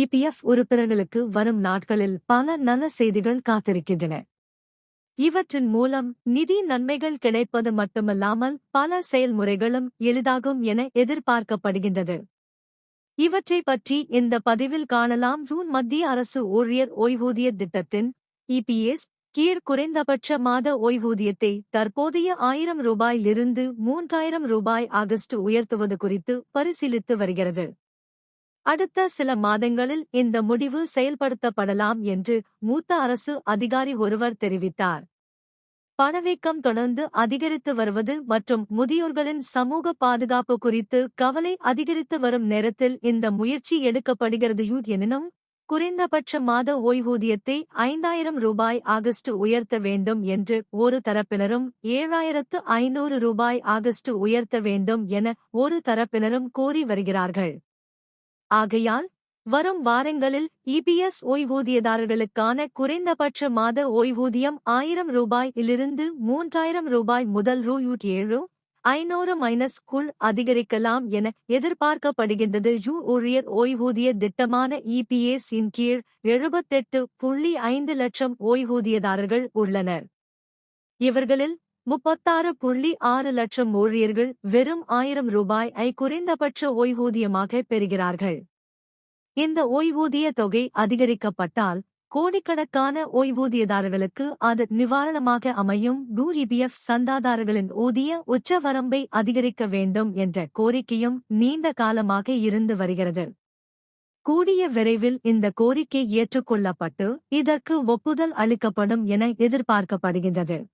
EPF உறுப்பினர்களுக்கு வரும் நாட்களில் பல நல்ல செய்திகள் காத்திருக்கின்றன. இவற்றின் மூலம் நிதி நன்மைகள் கிடைப்பது மட்டுமல்லாமல் பல செயல்முறைகளும் எளிதாகும் என எதிர்பார்க்கப்படுகின்றது. இவற்றை பற்றி இந்த பதிவில் காணலாம். ஜூன் மத்திய அரசு ஊழியர் ஓய்வூதிய திட்டத்தின் இபிஎஸ் கீழ் குறைந்தபட்ச மாத ஓய்வூதியத்தை தற்போதைய 1000 ரூபாயிலிருந்து 3000 ரூபாய் ஆகஸ்ட் உயர்த்துவது குறித்து பரிசீலித்து வருகிறது. அடுத்த சில மாதங்களில் இந்த முடிவு செயல்படுத்தப்படலாம் என்று மூத்த அரசு அதிகாரி ஒருவர் தெரிவித்தார். பணவீக்கம் தொடர்ந்து அதிகரித்து வருவது மற்றும் முதியோர்களின் சமூக பாதுகாப்பு குறித்து கவலை அதிகரித்து வரும் நேரத்தில் இந்த முயற்சி எடுக்கப்படுகிறது. எனினும் குறைந்தபட்ச மாத ஓய்வூதியத்தை 5000 ரூபாய் ஆகஸ்ட் உயர்த்த வேண்டும் என்று ஒரு தரப்பினரும் 7500 ரூபாய் ஆகஸ்ட் உயர்த்த வேண்டும் என ஒரு தரப்பினரும் கோரி வருகிறார்கள். ஆகையால் வரும் வாரங்களில் இபிஎஸ் ஓய்வூதியதாரர்களுக்கான குறைந்தபட்ச மாத ஓய்வூதியம் 1000 ரூபாயிலிருந்து 3000 ரூபாய் முதல் ரூ.7500 அதிகரிக்கலாம் என எதிர்பார்க்கப்படுகின்றது. ஊழியர் ஓய்வூதிய திட்டமான இபிஎஸ் இன் கீழ் 78.5 லட்சம் ஓய்வூதியதாரர்கள் உள்ளனர். இவர்களில் 36.6 லட்சம் ஊழியர்கள் வெறும் 1000 ரூபாயை குறைந்தபட்ச ஓய்வூதியமாக பெறுகிறார்கள். இந்த ஓய்வூதிய தொகை அதிகரிக்கப்பட்டால் கோடிக்கணக்கான ஓய்வூதியதாரர்களுக்கு அது நிவாரணமாக அமையும். இபிஎஃப் சந்தாதாரர்களின் ஊதிய உச்சவரம்பை அதிகரிக்க வேண்டும் என்ற கோரிக்கையும் நீண்ட காலமாக இருந்து வருகிறது. கூடிய விரைவில் இந்த கோரிக்கை ஏற்றுக்கொள்ளப்பட்டு இதற்கு ஒப்புதல் அளிக்கப்படும் என எதிர்பார்க்கப்படுகின்றது.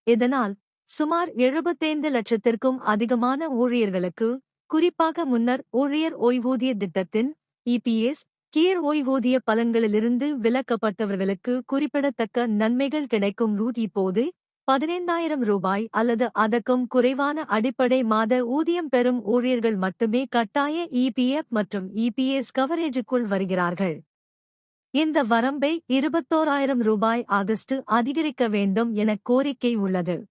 இதனால் சுமார் 75 லட்சத்திற்கும் அதிகமான ஊழியர்களுக்கு, குறிப்பாக முன்னர் ஊழியர் ஓய்வூதிய திட்டத்தின் இபிஎஸ் கீழ் ஓய்வூதிய பலன்களிலிருந்து விலக்கப்பட்டவர்களுக்கு குறிப்பிடத்தக்க நன்மைகள் கிடைக்கும். இப்போது 15000 ரூபாய் அல்லது அதற்கும் குறைவான அடிப்படை மாத ஊதியம் பெறும் ஊழியர்கள் மட்டுமே கட்டாய இபிஎஃப் மற்றும் இபிஎஸ் கவரேஜுக்குள் வருகிறார்கள். இந்த வரம்பை 21000 ரூபாய் ஆகஸ்ட் அதிகரிக்க வேண்டும் என கோரிக்கை உள்ளது.